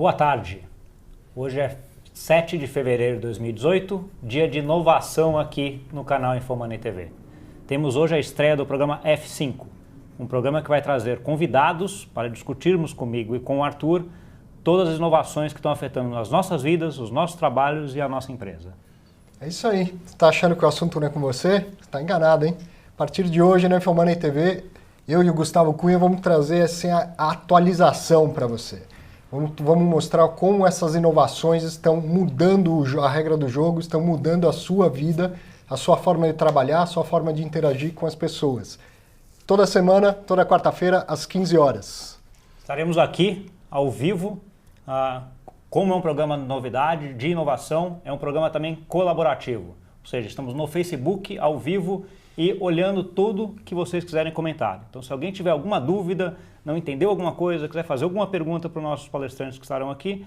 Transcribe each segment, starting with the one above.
Boa tarde. Hoje é 7 de fevereiro de 2018, dia de inovação aqui no canal Infomoney TV. Temos hoje a estreia do programa F5, um programa que vai trazer convidados para discutirmos comigo e com o Arthur todas as inovações que estão afetando as nossas vidas, os nossos trabalhos e a nossa empresa. É isso aí. Você está achando que o assunto não é com você? Você está enganado, hein? A partir de hoje, na Infomoney TV, eu e o Gustavo Cunha vamos trazer assim, a atualização para você. Vamos mostrar como essas inovações estão mudando a regra do jogo, estão mudando a sua vida, a sua forma de trabalhar, a sua forma de interagir com as pessoas. Toda semana, toda quarta-feira, às 15 horas. Estaremos aqui, ao vivo, como é um programa de novidade, de inovação, é um programa também colaborativo. Ou seja, estamos no Facebook, ao vivo, e olhando tudo que vocês quiserem comentar. Então, se alguém tiver alguma dúvida, não entendeu alguma coisa, quiser fazer alguma pergunta para os nossos palestrantes que estarão aqui,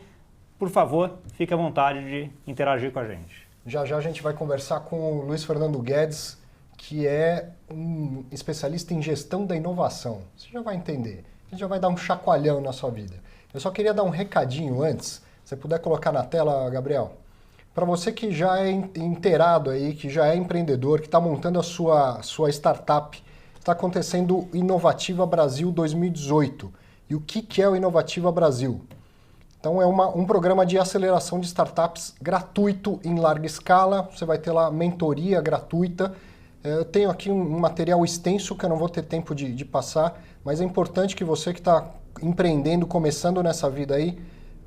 por favor, fique à vontade de interagir com a gente. Já já a gente vai conversar com o Luiz Fernando Guedes, que é um especialista em gestão da inovação. Você já vai entender. A gente já vai dar um chacoalhão na sua vida. Eu só queria dar um recadinho antes. Se você puder colocar na tela, Gabriel. Para você que já é inteirado aí, que já é empreendedor, que está montando a sua startup, está acontecendo o Inovativa Brasil 2018. E o que é o Inovativa Brasil? Então é um programa de aceleração de startups gratuito em larga escala. Você vai ter lá mentoria gratuita. Eu tenho aqui um material extenso que eu não vou ter tempo de passar, mas é importante que você que está empreendendo, começando nessa vida aí,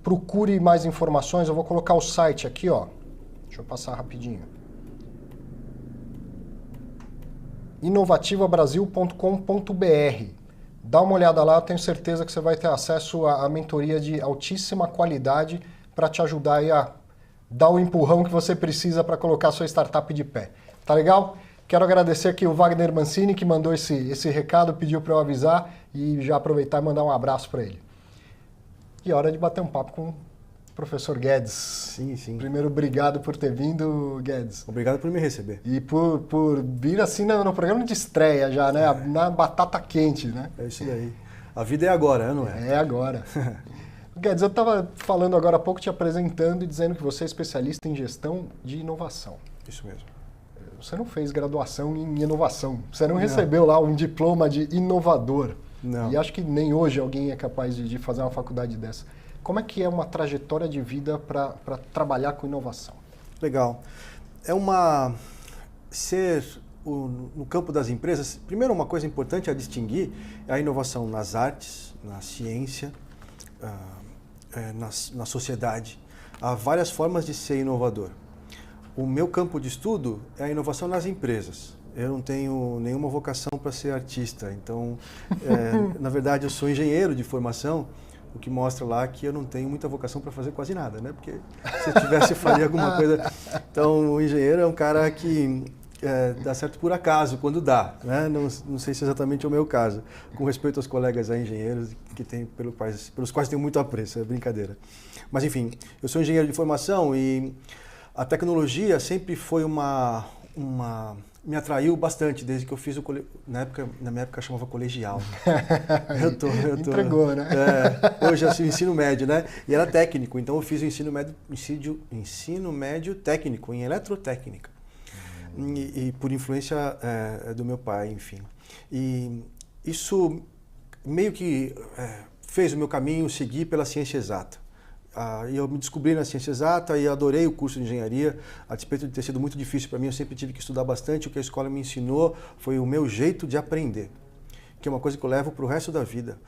procure mais informações. Eu vou colocar o site aqui, ó. Deixa eu passar rapidinho. inovativabrasil.com.br. Dá uma olhada lá, eu tenho certeza que você vai ter acesso à mentoria de altíssima qualidade para te ajudar aí a dar o empurrão que você precisa para colocar a sua startup de pé. Tá legal? Quero agradecer aqui o Wagner Mancini, que mandou esse recado, pediu para eu avisar e já aproveitar e mandar um abraço para ele. E hora de bater um papo com o professor Guedes. Sim, sim. Primeiro, obrigado por ter vindo, Guedes. Obrigado por me receber. E por vir assim no programa de estreia já, né? Na batata quente, né? É isso daí. A vida é agora, não é? É agora. Guedes, eu estava falando agora há pouco, te apresentando e dizendo que você é especialista em gestão de inovação. Isso mesmo. Você não fez graduação em inovação. Você não recebeu lá um diploma de inovador. Não. E acho que nem hoje alguém é capaz de fazer uma faculdade dessa. Como é que é uma trajetória de vida para trabalhar com inovação? Legal. No campo das empresas, primeiro uma coisa importante a distinguir é a inovação nas artes, na ciência, na sociedade. Há várias formas de ser inovador. O meu campo de estudo é a inovação nas empresas. Eu não tenho nenhuma vocação para ser artista, então, na verdade, eu sou engenheiro de formação, o que mostra lá que eu não tenho muita vocação para fazer quase nada, né? Porque se eu tivesse, eu faria alguma coisa. Então, o engenheiro é um cara que dá certo por acaso, quando dá, né? Não sei se exatamente é o meu caso, com respeito aos colegas engenheiros que tem, pelos quais tenho muito apreço, é brincadeira. Mas, enfim, eu sou engenheiro de formação e a tecnologia sempre foi me atraiu bastante desde que eu fiz na minha época chamava colegial. Entregou, né? Hoje é o ensino médio, né? E era técnico, então eu fiz o ensino médio técnico em eletrotécnica. E por influência do meu pai, enfim. E isso meio que fez o meu caminho seguir pela ciência exata. E eu me descobri na ciência exata e adorei o curso de engenharia, a despeito de ter sido muito difícil para mim, eu sempre tive que estudar bastante. O que a escola me ensinou foi o meu jeito de aprender, que é uma coisa que eu levo para o resto da vida.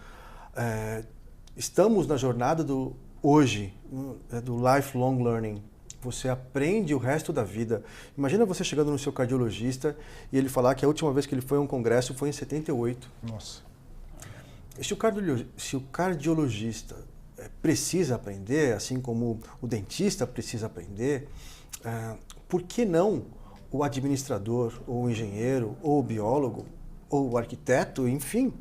Estamos na jornada do lifelong learning. Você aprende o resto da vida. Imagina você chegando no seu cardiologista e ele falar que a última vez que ele foi a um congresso foi em 78. Nossa. Se o cardiologista precisa aprender, assim como o dentista precisa aprender, por que não o administrador, ou o engenheiro, ou o biólogo, ou o arquiteto, enfim?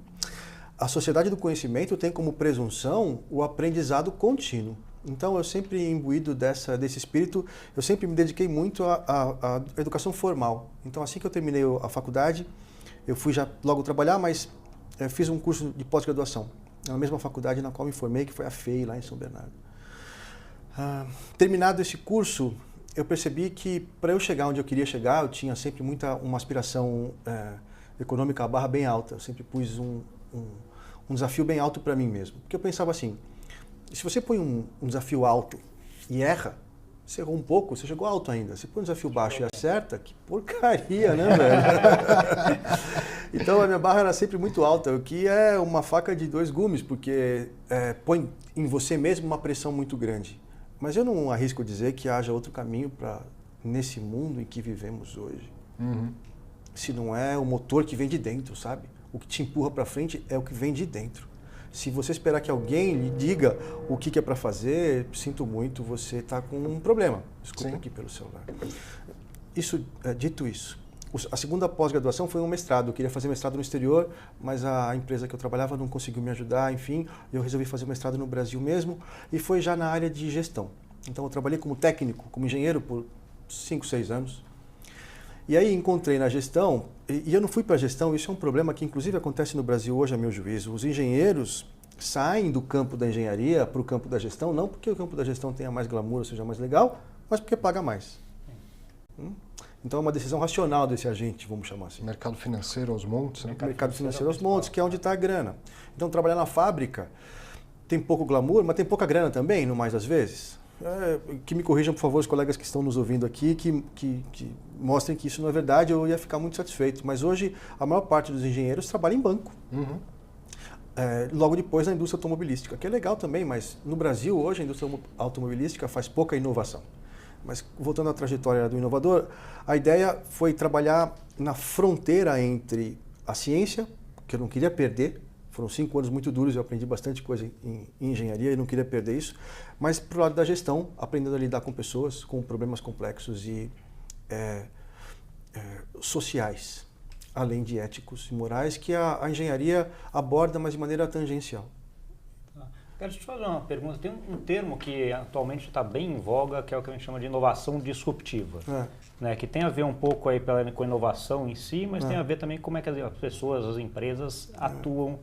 A sociedade do conhecimento tem como presunção o aprendizado contínuo. Então, eu sempre imbuído desse espírito, eu sempre me dediquei muito à educação formal. Então, assim que eu terminei a faculdade, eu fui já logo trabalhar, mas fiz um curso de pós-graduação na mesma faculdade na qual me formei, que foi a FEI, lá em São Bernardo. Terminado esse curso, eu percebi que para eu chegar onde eu queria chegar, eu tinha sempre uma aspiração econômica barra bem alta. Eu sempre pus um desafio bem alto para mim mesmo. Porque eu pensava assim, se você põe um desafio alto e erra, você errou um pouco, você chegou alto ainda. Se põe um desafio baixo e acerta, que porcaria, né, velho? Então a minha barra era sempre muito alta, o que é uma faca de dois gumes, porque põe em você mesmo uma pressão muito grande. Mas eu não arrisco dizer que haja outro caminho nesse mundo em que vivemos hoje. Se não é o motor que vem de dentro, sabe? O que te empurra para frente é o que vem de dentro. Se você esperar que alguém lhe diga o que é para fazer, sinto muito, você está com um problema. Desculpa aqui pelo celular. Dito isso, a segunda pós-graduação foi um mestrado. Eu queria fazer mestrado no exterior, mas a empresa que eu trabalhava não conseguiu me ajudar, enfim. Eu resolvi fazer mestrado no Brasil mesmo e foi já na área de gestão. Então eu trabalhei como técnico, como engenheiro por 5, 6 anos. E aí encontrei na gestão, e eu não fui para a gestão, isso é um problema que inclusive acontece no Brasil hoje, a meu juízo. Os engenheiros saem do campo da engenharia para o campo da gestão, não porque o campo da gestão tenha mais glamour, ou seja mais legal, mas porque paga mais. Então é uma decisão racional desse agente, vamos chamar assim. Mercado financeiro aos montes, né? Mercado financeiro aos montes, que é onde está a grana. Então trabalhar na fábrica tem pouco glamour, mas tem pouca grana também, no mais das vezes. Que me corrijam, por favor, os colegas que estão nos ouvindo aqui, que mostrem que isso não é verdade, eu ia ficar muito satisfeito. Mas hoje, a maior parte dos engenheiros trabalha em banco. Logo depois, na indústria automobilística, que é legal também, mas no Brasil, hoje, a indústria automobilística faz pouca inovação. Mas, voltando à trajetória do inovador, a ideia foi trabalhar na fronteira entre a ciência, que eu não queria perder. Foram 5 anos muito duros, eu aprendi bastante coisa em engenharia e não queria perder isso. Mas pro lado da gestão, aprendendo a lidar com pessoas, com problemas complexos e sociais, além de éticos e morais, que a engenharia aborda, mas de maneira tangencial. Quero te fazer uma pergunta. Tem um termo que atualmente está bem em voga, que é o que a gente chama de inovação disruptiva. Né, que tem a ver um pouco aí com a inovação em si, mas tem a ver também com como é que as pessoas, as empresas atuam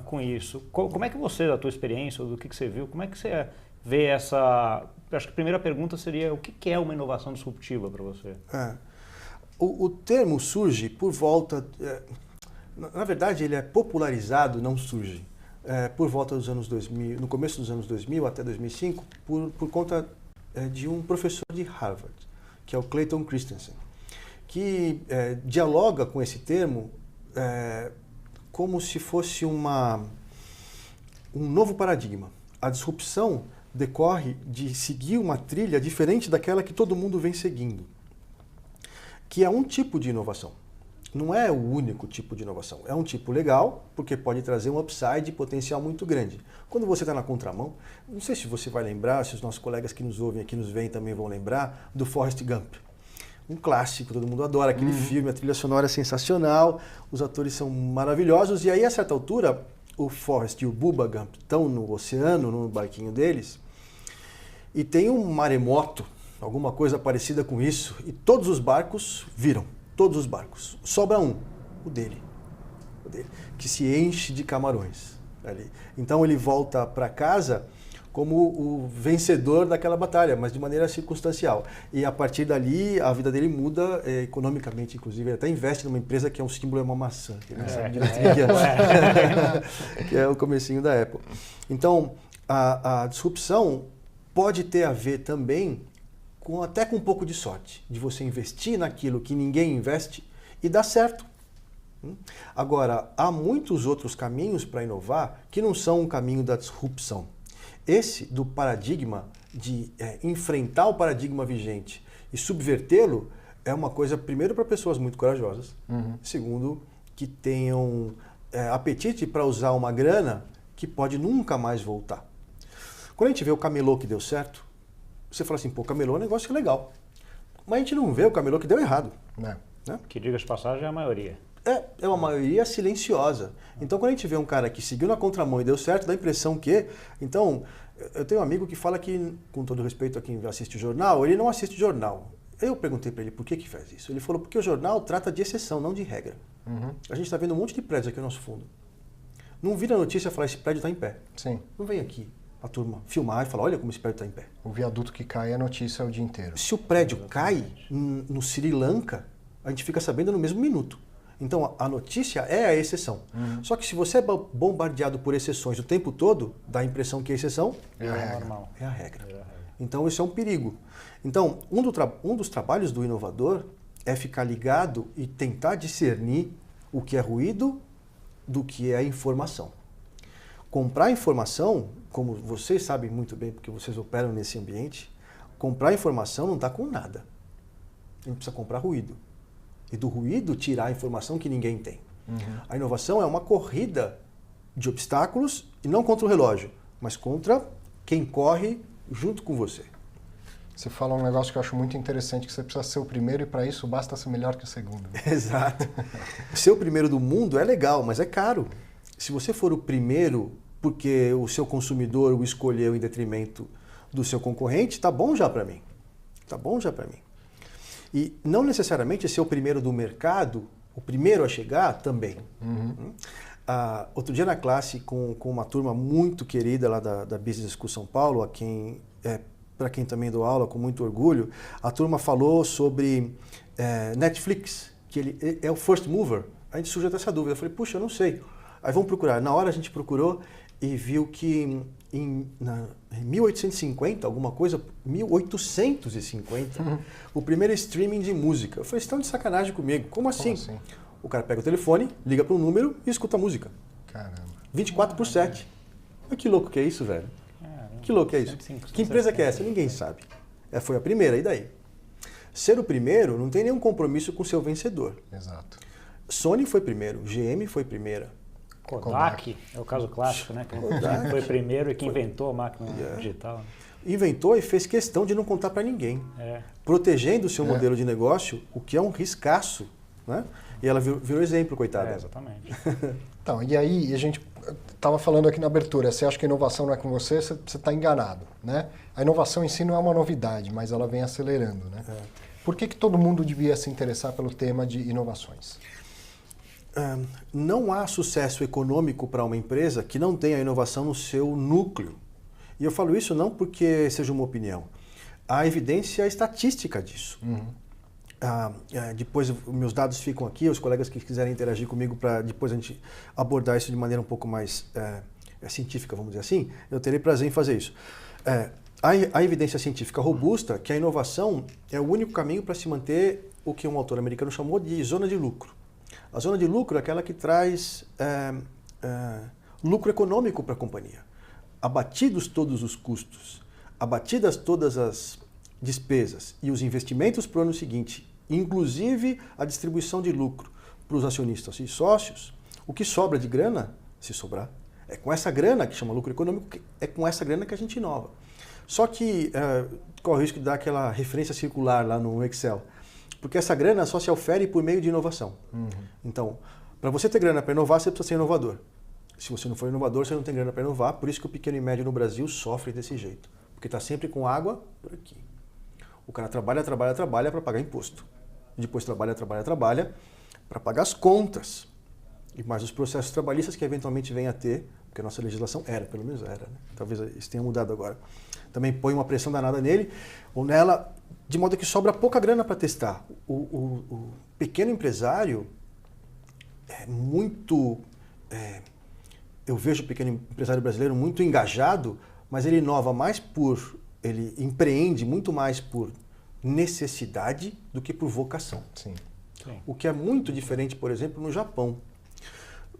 com isso. Como é que você, da tua experiência, do que você viu, como é que você vê essa... Acho que a primeira pergunta seria o que é uma inovação disruptiva para você? O termo surge por volta... na verdade, ele é popularizado, não surge. Por volta dos anos 2000, no começo dos anos 2000 até 2005, por conta de um professor de Harvard, que é o Clayton Christensen, que dialoga com esse termo como se fosse um novo paradigma. A disrupção decorre de seguir uma trilha diferente daquela que todo mundo vem seguindo, que é um tipo de inovação. Não é o único tipo de inovação. É um tipo legal, porque pode trazer um upside potencial muito grande. Quando você está na contramão, não sei se você vai lembrar, se os nossos colegas que nos ouvem aqui, nos veem também vão lembrar, do Forrest Gump. Um clássico, todo mundo adora aquele filme, a trilha sonora é sensacional, os atores são maravilhosos, e aí a certa altura, o Forrest e o Bubba Gump estão no oceano, no barquinho deles, e tem um maremoto, alguma coisa parecida com isso, e todos os barcos viram. Todos os barcos. Sobra um, o dele, que se enche de camarões. Ali. Então ele volta para casa como o vencedor daquela batalha, mas de maneira circunstancial. E a partir dali, a vida dele muda economicamente, inclusive. Ele até investe numa empresa que é um símbolo, é uma maçã. Que, que é o comecinho da Apple. Então, a disrupção pode ter a ver também até com um pouco de sorte, de você investir naquilo que ninguém investe e dar certo. Agora, há muitos outros caminhos para inovar que não são um caminho da disrupção. Esse do paradigma, de enfrentar o paradigma vigente e subvertê-lo, é uma coisa, primeiro, para pessoas muito corajosas, segundo, que tenham apetite para usar uma grana que pode nunca mais voltar. Quando a gente vê o camelô que deu certo, você fala assim, pô, camelô é um negócio legal. Mas a gente não vê o camelô que deu errado. Né? Que, diga de passagem, é a maioria. É uma maioria silenciosa. Então, quando a gente vê um cara que seguiu na contramão e deu certo, dá a impressão que... Então, eu tenho um amigo que fala que, com todo respeito a quem assiste o jornal, ele não assiste o jornal. Eu perguntei para ele por que faz isso. Ele falou, porque o jornal trata de exceção, não de regra. A gente está vendo um monte de prédios aqui no nosso fundo. Não vira notícia falar, esse prédio está em pé. Sim. Não vem aqui. a turma filmar e falar, olha como esse prédio está em pé. O viaduto que cai é notícia o dia inteiro. Se o prédio cai no Sri Lanka, a gente fica sabendo no mesmo minuto. Então, a notícia é a exceção. Só que se você é bombardeado por exceções o tempo todo, dá a impressão que a exceção É a regra. normal. é a regra. Então, isso é um perigo. Então, um dos trabalhos do inovador é ficar ligado e tentar discernir o que é ruído do que é informação. Comprar informação, como vocês sabem muito bem, porque vocês operam nesse ambiente, comprar informação não dá com nada. A gente precisa comprar ruído. E do ruído tirar a informação que ninguém tem. A inovação é uma corrida de obstáculos, e não contra o relógio, mas contra quem corre junto com você. Você fala um negócio que eu acho muito interessante, que você precisa ser o primeiro e para isso basta ser melhor que o segundo. Exato. Ser o primeiro do mundo é legal, mas é caro. Se você for o primeiro porque o seu consumidor o escolheu em detrimento do seu concorrente, tá bom já para mim. Tá bom já para mim. E não necessariamente ser o primeiro do mercado, o primeiro a chegar também. Outro dia na classe com uma turma muito querida lá da Business School São Paulo, para quem também dou aula com muito orgulho, a turma falou sobre Netflix, que ele é o first mover. A gente surgiu até essa dúvida. Eu falei, puxa, eu não sei. Aí vamos procurar. Na hora a gente procurou e viu que em 1850, alguma coisa, 1850, o primeiro streaming de música. Eu falei, vocês estão de sacanagem comigo. Como assim? O cara pega o telefone, liga para um número e escuta a música. Caramba. 24/7. Mas que louco que é isso, velho? Que louco que é isso? Que empresa que é essa? Ninguém sabe. Foi a primeira, e daí? Ser o primeiro não tem nenhum compromisso com o seu vencedor. Exato. Sony foi primeiro, GM foi primeira. Kodak é o caso clássico, né? Que foi primeiro e que inventou a máquina digital. Inventou e fez questão de não contar para ninguém. Protegendo o seu modelo de negócio, o que é um riscaço, né? E ela virou exemplo, coitada. Exatamente. Então, e aí a gente estava falando aqui na abertura, você acha que a inovação não é com você, você está enganado, né? A inovação em si não é uma novidade, mas ela vem acelerando, né? Por que todo mundo devia se interessar pelo tema de inovações? Não há sucesso econômico para uma empresa que não tenha inovação no seu núcleo. E eu falo isso não porque seja uma opinião. Há evidência estatística disso. Depois meus dados ficam aqui, os colegas que quiserem interagir comigo para depois a gente abordar isso de maneira um pouco mais científica, vamos dizer assim, eu terei prazer em fazer isso. Há evidência científica robusta que a inovação é o único caminho para se manter o que um autor americano chamou de zona de lucro. A zona de lucro é aquela que traz lucro econômico para a companhia. Abatidos todos os custos, abatidas todas as despesas e os investimentos para o ano seguinte, inclusive a distribuição de lucro para os acionistas e sócios, o que sobra de grana, se sobrar, é com essa grana, que chama lucro econômico, é com essa grana que a gente inova. Só que corre o risco de dar aquela referência circular lá no Excel, porque essa grana só se ofere por meio de inovação. Então, para você ter grana para inovar, você precisa ser inovador. Se você não for inovador, você não tem grana para inovar, por isso que o pequeno e médio no Brasil sofre desse jeito, porque está sempre com água por aqui. O cara trabalha para pagar imposto. Depois trabalha para pagar as contas. E mais os processos trabalhistas que eventualmente vem a ter, porque a nossa legislação pelo menos era, né? Talvez isso tenha mudado agora. Também põe uma pressão danada nele ou nela, de modo que sobra pouca grana para testar. O pequeno empresário é muito... eu vejo o pequeno empresário brasileiro muito engajado, mas ele inova mais ele empreende muito mais por necessidade do que por vocação. Sim. O que é muito diferente, por exemplo, no Japão.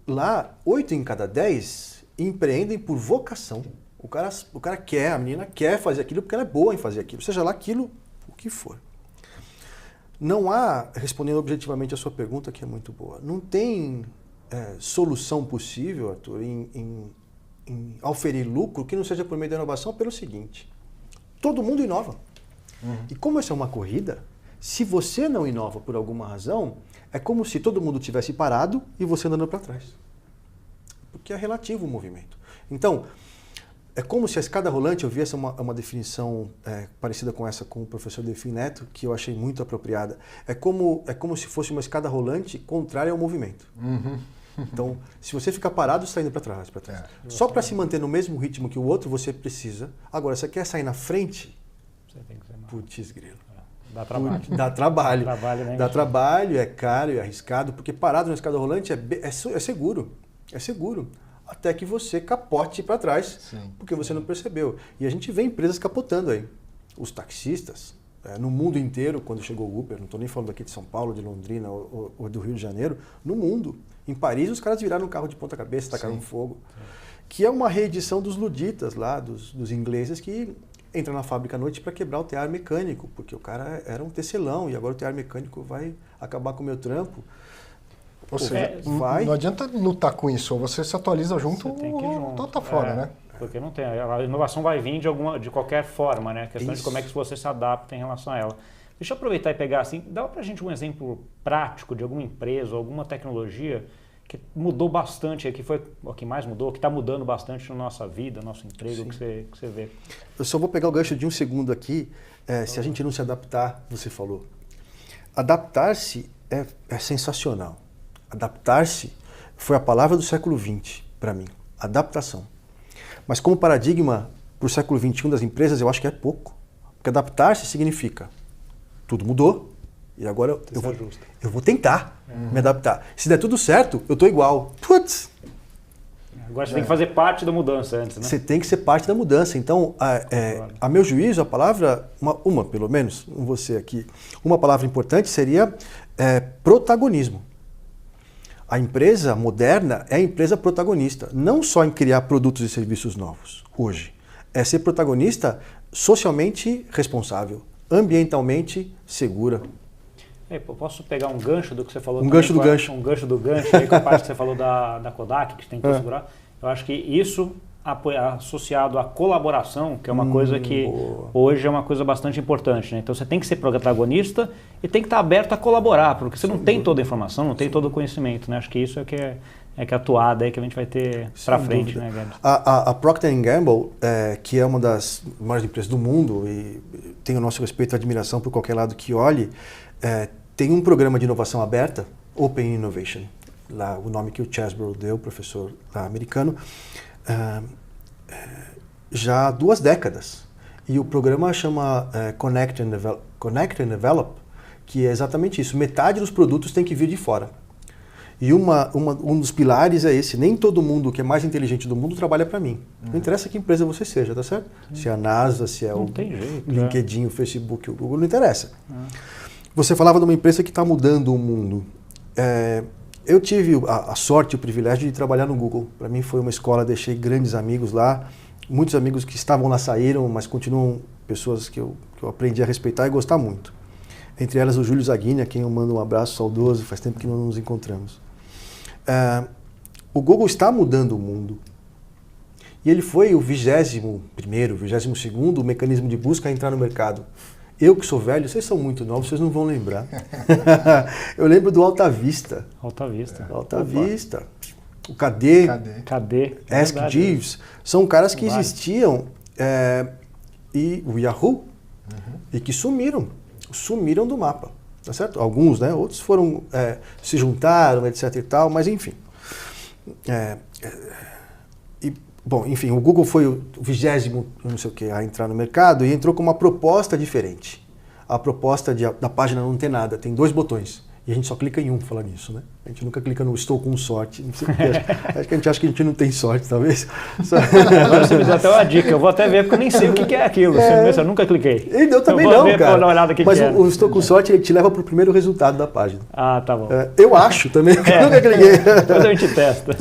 Lá, 8 em cada 10 empreendem por vocação. O cara quer, a menina quer fazer aquilo porque ela é boa em fazer aquilo, seja lá aquilo o que for. Não há, respondendo objetivamente a sua pergunta, que é muito boa, não tem solução possível, Arthur, em oferir lucro que não seja por meio da inovação pelo seguinte: todo mundo inova. E como essa é uma corrida, se você não inova por alguma razão, é como se todo mundo tivesse parado e você andando para trás. Porque é relativo o movimento. Então, é como se a escada rolante, eu vi essa uma definição parecida com essa com o professor Delfim Neto, que eu achei muito apropriada. É como se fosse uma escada rolante contrária ao movimento. Então, se você ficar parado, você está indo para trás, para trás. Só para se manter no mesmo ritmo que o outro, você precisa. Agora, você quer sair na frente? Você tem que ser mais. Putz, grilo. Dá trabalho. Dá trabalho. Né, Dá trabalho, é caro, é arriscado, porque parado na escada rolante é seguro. É seguro. Até que você capote para trás, porque você não percebeu. E a gente vê empresas capotando aí. Os taxistas, no mundo inteiro, quando chegou o Uber, não estou nem falando aqui de São Paulo, de Londrina ou do Rio de Janeiro, no mundo. Em Paris, os caras viraram um carro de ponta cabeça, tacaram fogo. Que é uma reedição dos luditas lá, dos ingleses, que entram na fábrica à noite para quebrar o tear mecânico, porque o cara era um tecelão e agora o tear mecânico vai acabar com o meu trampo. Ou seja, não adianta lutar com isso, ou você se atualiza junto ou tá fora, né? Porque não tem, a inovação vai vir de qualquer forma, né? A questão de como é que você se adapta em relação a ela. Deixa eu aproveitar e pegar assim, dá pra gente um exemplo prático de alguma empresa, alguma tecnologia que mudou bastante, que foi o que mais mudou, que está mudando bastante na nossa vida, nosso emprego, que você vê. Eu só vou pegar o gancho de um segundo aqui, se a gente não se adaptar, você falou. Adaptar-se é sensacional. Adaptar-se foi a palavra do século XX para mim, adaptação. Mas como paradigma para o século XXI das empresas, eu acho que é pouco. Porque adaptar-se significa tudo mudou e agora eu vou tentar me adaptar. Se der tudo certo, eu estou igual. Putz! Agora você tem que fazer parte da mudança antes, né? Você tem que ser parte da mudança. Então, a meu juízo, a palavra, uma pelo menos, você aqui, uma palavra importante seria protagonismo. A empresa moderna é a empresa protagonista, não só em criar produtos e serviços novos, hoje. É ser protagonista socialmente responsável, ambientalmente segura. Posso pegar um gancho do que você falou? Um gancho do gancho. Um gancho do gancho, aí com a parte que você falou da Kodak, que tem que segurar. Eu acho que isso associado à colaboração, que é uma coisa que hoje é uma coisa bastante importante, né? Então você tem que ser protagonista e tem que estar aberto a colaborar, porque você não tem toda a informação, não tem todo o conhecimento, né? Acho que isso é que é a toada aí que a gente vai ter para frente, né, Guedes? A Procter & Gamble, que é uma das maiores empresas do mundo e tem o nosso respeito e admiração por qualquer lado que olhe, tem um programa de inovação aberta, Open Innovation, lá o nome que o Chesbrough deu, professor americano, já há 2 décadas. E o programa chama Connect and Develop, que é exatamente isso. Metade dos produtos tem que vir de fora. E um dos pilares é esse. Nem todo mundo que é mais inteligente do mundo trabalha para mim. Não interessa que empresa você seja, tá certo? Se é a NASA, se é o LinkedIn, o Facebook, o Google, não interessa. Você falava de uma empresa que está mudando o mundo. Eu tive a sorte e o privilégio de trabalhar no Google. Para mim foi uma escola, deixei grandes amigos lá. Muitos amigos que estavam lá saíram, mas continuam pessoas que eu aprendi a respeitar e gostar muito. Entre elas o Júlio Zaghini, a quem eu mando um abraço saudoso, faz tempo que não nos encontramos. O Google está mudando o mundo. E ele foi o 21º, 22º mecanismo de busca a entrar no mercado. Eu que sou velho, vocês são muito novos, vocês não vão lembrar. Eu lembro do Alta Vista. Alta Vista. Alta Vista. O KD. Ask Jeeves. São caras que existiam e o Yahoo e que sumiram do mapa. Tá certo? Alguns, né? Outros foram, se juntaram, etc e tal, mas enfim. Bom, enfim, o Google foi o 20º, não sei o que, a entrar no mercado e entrou com uma proposta diferente. A proposta da página não tem nada, tem 2 botões. E a gente só clica em um, falar nisso, né? A gente nunca clica no estou com sorte. Não sei porque, acho que a gente acha que a gente não tem sorte, talvez. Agora você me deu até uma dica, eu vou até ver, porque eu nem sei o que é aquilo. Eu nunca cliquei. Eu também não, cara. Dar uma olhada mas o estou com sorte, ele te leva para o primeiro resultado da página. Ah, tá bom. Eu acho também, porque eu nunca cliquei. Depois a gente testa.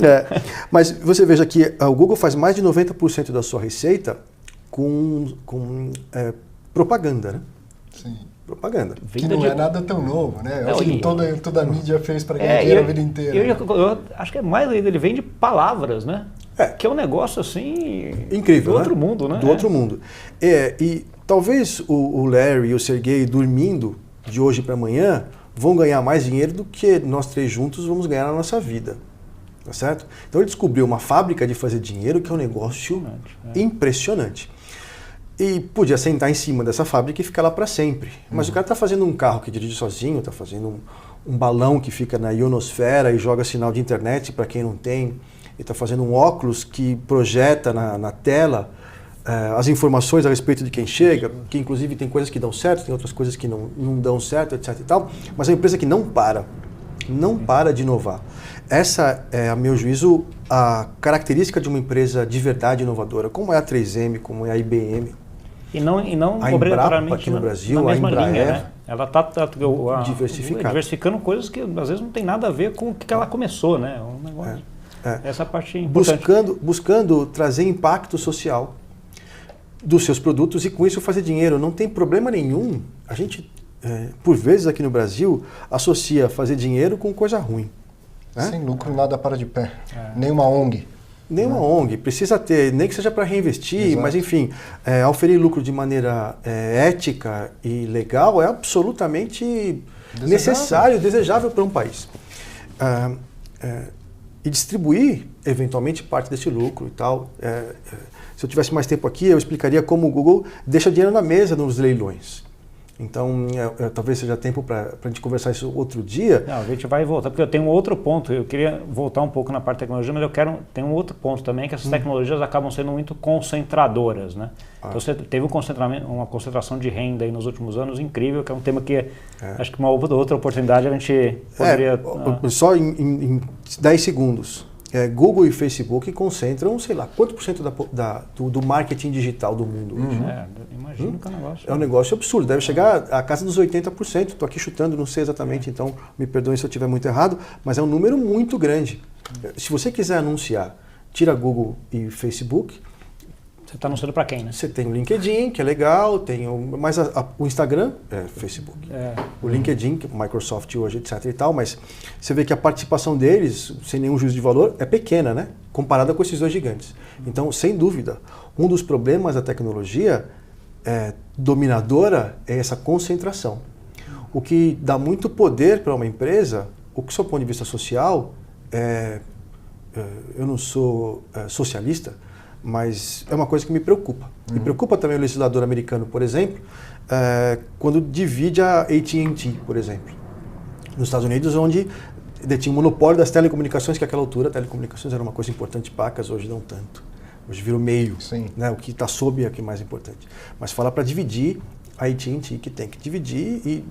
Mas você veja que o Google faz mais de 90% da sua receita com propaganda, né? Sim. Propaganda. Que não é nada tão novo, né? É o que toda a mídia fez para ganhar dinheiro a vida inteira. Eu acho que é mais ainda, ele vende palavras, né? Que é um negócio assim... incrível, do outro mundo, né? Do outro mundo. E talvez o Larry e o Sergey dormindo de hoje para amanhã vão ganhar mais dinheiro do que nós 3 juntos vamos ganhar na nossa vida. Tá certo? Então ele descobriu uma fábrica de fazer dinheiro que é um negócio impressionante. E podia sentar em cima dessa fábrica e ficar lá para sempre. Mas o cara está fazendo um carro que dirige sozinho, está fazendo um balão que fica na ionosfera e joga sinal de internet para quem não tem. Ele está fazendo um óculos que projeta na tela as informações a respeito de quem chega, que inclusive tem coisas que dão certo, tem outras coisas que não dão certo, etc. e tal, mas é uma empresa que não para de inovar. Essa é, a meu juízo, a característica de uma empresa de verdade inovadora, como é a 3M, como é a IBM. E não a obrigatoriamente aqui no Brasil, na mesma a Embraer, linha, né? Ela está diversificando coisas que às vezes não tem nada a ver com o que ela começou, né? Um negócio, essa parte importante. Buscando trazer impacto social dos seus produtos e com isso fazer dinheiro. Não tem problema nenhum. A gente, por vezes aqui no Brasil, associa fazer dinheiro com coisa ruim. Né? Sem lucro nada para de pé. Nenhuma ONG. Nenhuma ONG. Precisa ter, nem que seja para reinvestir, mas enfim, oferir lucro de maneira ética e legal é absolutamente necessário, desejável para um país. E distribuir, eventualmente, parte desse lucro e tal. Se eu tivesse mais tempo aqui, eu explicaria como o Google deixa dinheiro na mesa nos leilões. Então, talvez seja tempo para a gente conversar isso outro dia. Não, a gente vai voltar, porque eu tenho um outro ponto. Eu queria voltar um pouco na parte de tecnologia, mas tem um outro ponto também, que essas tecnologias acabam sendo muito concentradoras, né? Então, você teve uma concentração de renda aí nos últimos anos incrível, que é um tema que acho que uma outra oportunidade a gente poderia... Só em 10 segundos. Google e Facebook concentram, sei lá, quanto por cento do marketing digital do mundo hoje? Imagino que é um negócio. É um negócio absurdo, deve chegar à casa dos 80%. Estou aqui chutando, não sei exatamente, então me perdoem se eu estiver muito errado, mas é um número muito grande. Se você quiser anunciar, tira Google e Facebook. Você está anunciando para quem, né? Você tem o LinkedIn, que é legal, mas o Instagram é Facebook. O LinkedIn, que é Microsoft hoje, etc. e tal, mas você vê que a participação deles, sem nenhum juízo de valor, é pequena, né? Comparada com esses dois gigantes. Então, sem dúvida, um dos problemas da tecnologia dominadora é essa concentração. O que dá muito poder para uma empresa, o que, do seu ponto de vista social, eu não sou socialista, mas é uma coisa que me preocupa. Me preocupa também o legislador americano, por exemplo, quando divide a AT&T, por exemplo, nos Estados Unidos, onde detinha o monopólio das telecomunicações, que naquela altura telecomunicações era uma coisa importante, pacas, hoje não tanto. Hoje virou meio, né? O que está sob é o que é mais importante. Mas fala para dividir a AT&T, que tem que dividir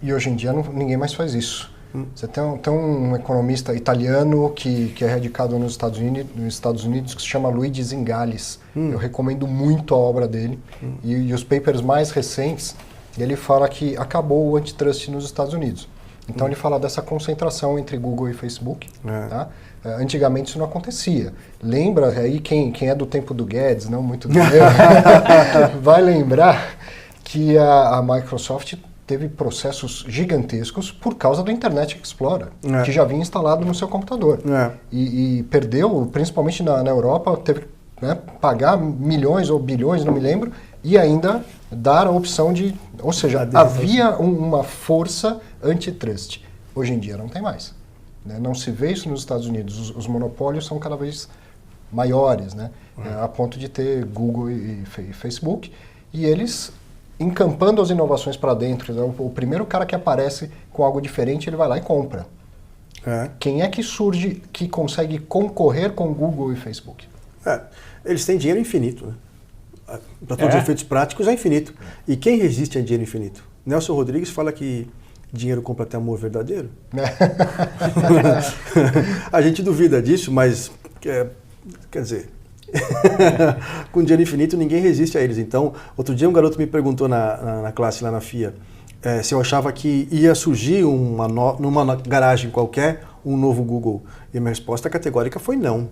e hoje em dia ninguém mais faz isso. Você tem um economista italiano que é radicado nos Estados Unidos que se chama Luigi Zingales. Eu recomendo muito a obra dele. E os papers mais recentes, ele fala que acabou o antitrust nos Estados Unidos. Então ele fala dessa concentração entre Google e Facebook. Tá? Antigamente isso não acontecia. Lembra aí, quem é do tempo do Guedes, não muito do meu, vai lembrar que a Microsoft teve processos gigantescos por causa do Internet Explorer, que já vinha instalado no seu computador. E perdeu, principalmente na Europa, teve que pagar milhões ou bilhões, não me lembro, e ainda dar a opção de... Ou seja, havia uma força antitrust. Hoje em dia não tem mais. Né? Não se vê isso nos Estados Unidos. Os monopólios são cada vez maiores, né? A ponto de ter Google e Facebook, e eles... encampando as inovações para dentro. Né? O primeiro cara que aparece com algo diferente, ele vai lá e compra. Quem é que surge, que consegue concorrer com Google e Facebook? Eles têm dinheiro infinito. Né? Para todos os efeitos práticos, é infinito. E quem resiste a dinheiro infinito? Nelson Rodrigues fala que dinheiro compra até amor verdadeiro. A gente duvida disso, mas quer dizer... com dinheiro infinito ninguém resiste a eles. Então, outro dia um garoto me perguntou na classe lá na FIA se eu achava que ia surgir numa garagem qualquer um novo Google. E a minha resposta categórica foi não.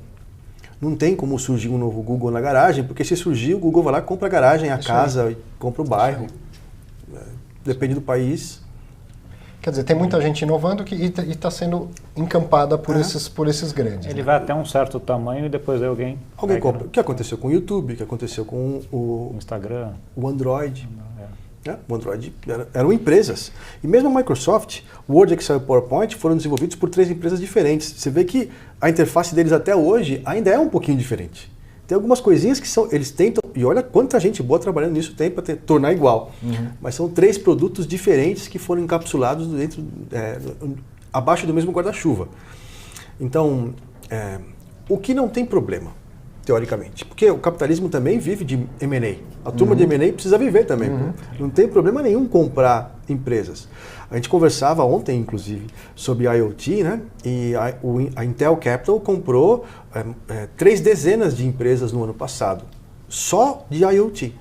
Não tem como surgir um novo Google na garagem, porque se surgir o Google vai lá, compra a garagem, a casa, compra o bairro. Depende do país. Quer dizer, tem muita gente inovando e está sendo encampada por esses grandes. Ele vai até um certo tamanho e depois alguém compra. O que aconteceu com o YouTube, o que aconteceu com o Instagram, o Android. O Android eram empresas. E mesmo a Microsoft, o Word, Excel e PowerPoint foram desenvolvidos por 3 empresas diferentes. Você vê que a interface deles até hoje ainda é um pouquinho diferente. Tem algumas coisinhas que eles tentam, e olha quanta gente boa trabalhando nisso tem para tornar igual. Mas são 3 produtos diferentes que foram encapsulados dentro, abaixo do mesmo guarda-chuva. Então, o que não tem problema, teoricamente, porque o capitalismo também vive de M&A. A turma de M&A precisa viver também. Não tem problema nenhum comprar empresas. A gente conversava ontem, inclusive, sobre IoT, né? E a Intel Capital comprou 3 dezenas de empresas no ano passado, só de IoT.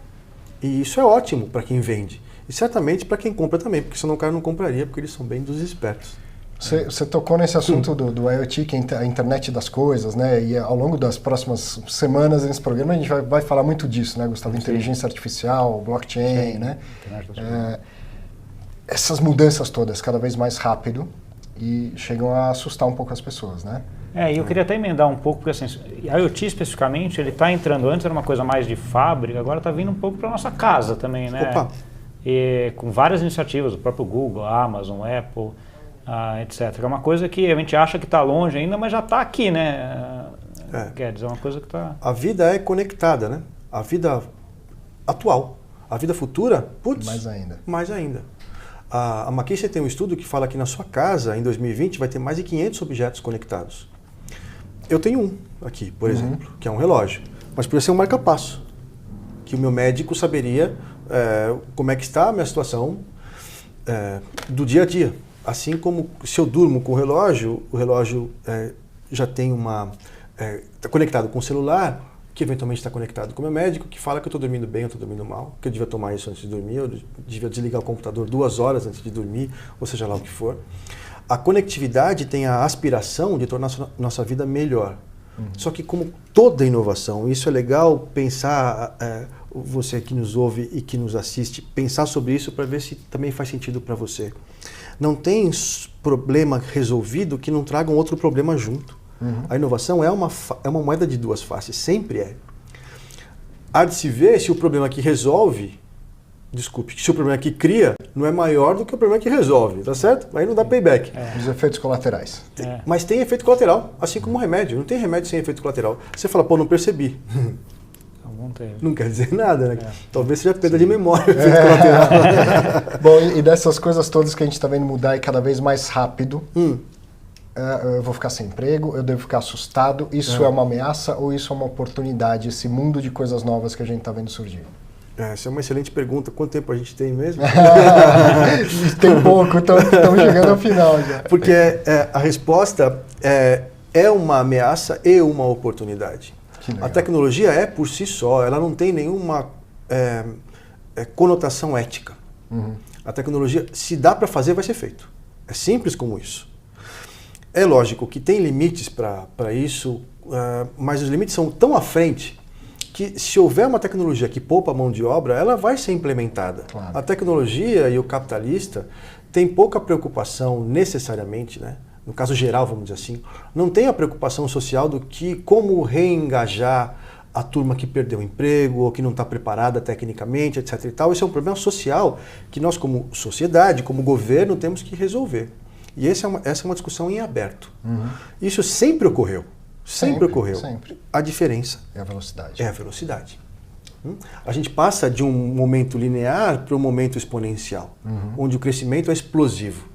E isso é ótimo para quem vende. E certamente para quem compra também, porque senão o cara não compraria, porque eles são bem dos espertos. Você tocou nesse assunto do IoT, que é a internet das coisas, né? E ao longo das próximas semanas nesse programa a gente vai falar muito disso, né, Gustavo? Inteligência artificial, blockchain, né? Essas mudanças todas cada vez mais rápido e chegam a assustar um pouco as pessoas, né? E eu queria até emendar um pouco, porque assim, IoT especificamente, ele está entrando, antes era uma coisa mais de fábrica, agora está vindo um pouco para nossa casa também, né? Opa. E com várias iniciativas, o próprio Google, a Amazon, a Apple, etc. É uma coisa que a gente acha que está longe ainda, mas já está aqui, né? Quer dizer, é uma coisa que está... A vida é conectada, né? A vida atual. A vida futura, putz, mais ainda. A McKinsey tem um estudo que fala que na sua casa, em 2020, vai ter mais de 500 objetos conectados. Eu tenho um aqui, por exemplo, que é um relógio. Mas podia ser um marca-passo, que o meu médico saberia como é que está a minha situação do dia a dia. Assim como se eu durmo com o relógio já tem está conectado com o celular, que eventualmente está conectado com o meu médico, que fala que eu estou dormindo bem ou estou dormindo mal, que eu devia tomar isso antes de dormir, eu devia desligar o computador 2 horas antes de dormir, ou seja lá o que for. A conectividade tem a aspiração de tornar a nossa vida melhor. Só que como toda inovação, isso é legal pensar, você que nos ouve e que nos assiste, pensar sobre isso para ver se também faz sentido para você. Não tem problema resolvido que não traga um outro problema junto. A inovação é uma moeda de 2 faces, sempre é. Há de se ver se o problema que resolve, se o problema que cria não é maior do que o problema que resolve, tá certo? Aí não dá payback. Os efeitos colaterais. Mas tem efeito colateral, assim como o remédio. Não tem remédio sem efeito colateral. Você fala, não percebi. Não quer dizer nada, né? Talvez seja perda de memória, efeito colateral. Bom, e dessas coisas todas que a gente está vendo mudar e cada vez mais rápido, eu vou ficar sem emprego, eu devo ficar assustado, isso é uma ameaça ou isso é uma oportunidade, esse mundo de coisas novas que a gente está vendo surgir? Essa é uma excelente pergunta. Quanto tempo a gente tem mesmo? Tem pouco, estamos chegando ao final já. Porque a resposta é uma ameaça e uma oportunidade. A tecnologia por si só, ela não tem nenhuma conotação ética. A tecnologia, se dá para fazer, vai ser feito. É simples como isso. É lógico que tem limites para isso, mas os limites são tão à frente que se houver uma tecnologia que poupa a mão de obra, ela vai ser implementada. Claro. A tecnologia e o capitalista têm pouca preocupação necessariamente, né? No caso geral, vamos dizer assim, não tem a preocupação social do que como reengajar a turma que perdeu o emprego ou que não está preparada tecnicamente, etc. e tal. Esse é um problema social que nós, como sociedade, como governo, temos que resolver. E essa é uma discussão em aberto. Isso sempre ocorreu. Sempre ocorreu. Sempre. A diferença é a velocidade. É a velocidade. A gente passa de um momento linear para um momento exponencial, onde o crescimento é explosivo.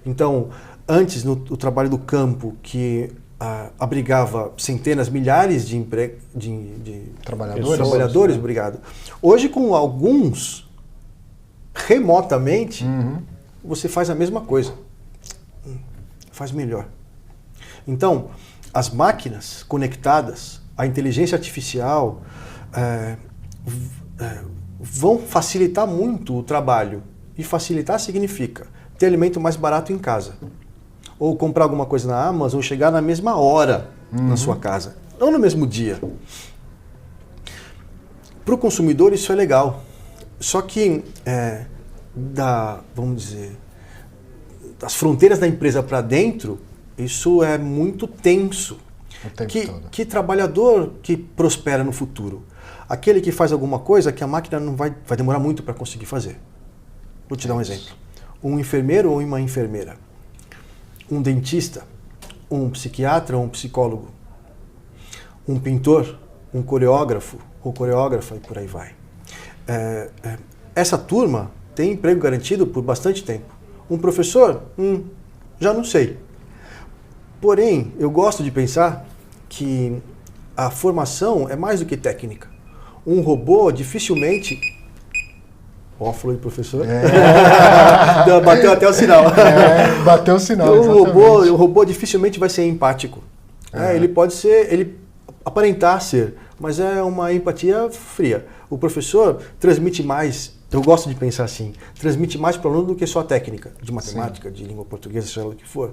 Então, antes, no trabalho do campo, que abrigava centenas, milhares de trabalhadores, obrigado. Hoje, com alguns, remotamente, você faz a mesma coisa. Faz melhor. Então, as máquinas conectadas, a inteligência artificial, vão facilitar muito o trabalho. E facilitar significa ter alimento mais barato em casa. Ou comprar alguma coisa na Amazon, ou chegar na mesma hora na sua casa. Não no mesmo dia. Para o consumidor isso é legal. Só que, vamos dizer, das fronteiras da empresa para dentro, isso é muito tenso. Que trabalhador que prospera no futuro? Aquele que faz alguma coisa que a máquina não vai demorar muito para conseguir fazer. Vou te dar um exemplo. Um enfermeiro ou uma enfermeira. Um dentista, um psiquiatra ou um psicólogo. Um pintor um coreógrafo ou coreógrafa e por aí vai. Essa turma tem emprego garantido por bastante tempo. Um professor? Já não sei. Porém, eu gosto de pensar que a formação é mais do que técnica. Um robô dificilmente... Ó, falou de professor. Bateu até o sinal. Bateu o sinal, o robô dificilmente vai ser empático. Ele pode ser, ele aparentar ser, mas é uma empatia fria. O professor transmite mais, eu gosto de pensar assim, transmite mais para o aluno do que só a técnica de matemática, de língua portuguesa, seja lá o que for.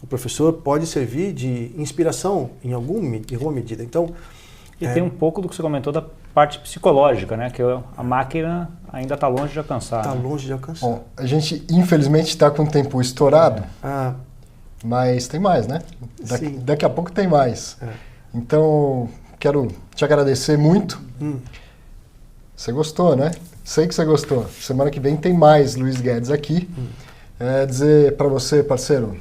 O professor pode servir de inspiração em alguma medida. Então, e tem um pouco do que você comentou da parte psicológica, né? Que a máquina ainda está longe de alcançar. Está longe de alcançar. Bom, a gente, infelizmente, está com o tempo estourado, mas tem mais, né? Daqui a pouco tem mais. Então, quero te agradecer muito. Você gostou, né? Sei que você gostou. Semana que vem tem mais Luiz Guedes aqui. Dizer para você, parceiro,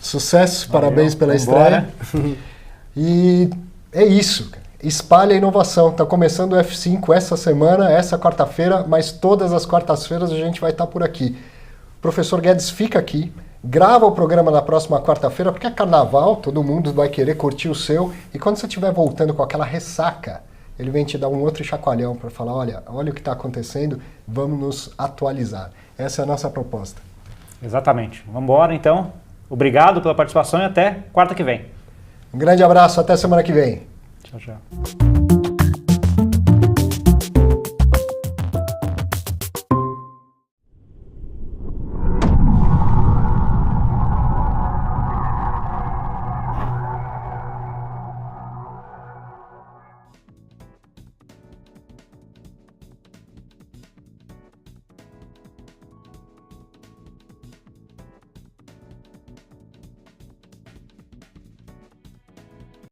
sucesso, parabéns pela estreia. E é isso, cara. Espalhe a inovação. Está começando o F5 essa semana, essa quarta-feira, mas todas as quartas-feiras a gente vai estar por aqui. O professor Guedes fica aqui, grava o programa na próxima quarta-feira, porque é carnaval, todo mundo vai querer curtir o seu, e quando você estiver voltando com aquela ressaca, ele vem te dar um outro chacoalhão para falar, olha o que está acontecendo, vamos nos atualizar. Essa é a nossa proposta. Exatamente. Vamos embora, então. Obrigado pela participação e até quarta que vem. Um grande abraço, até semana que vem. Tchau, tchau.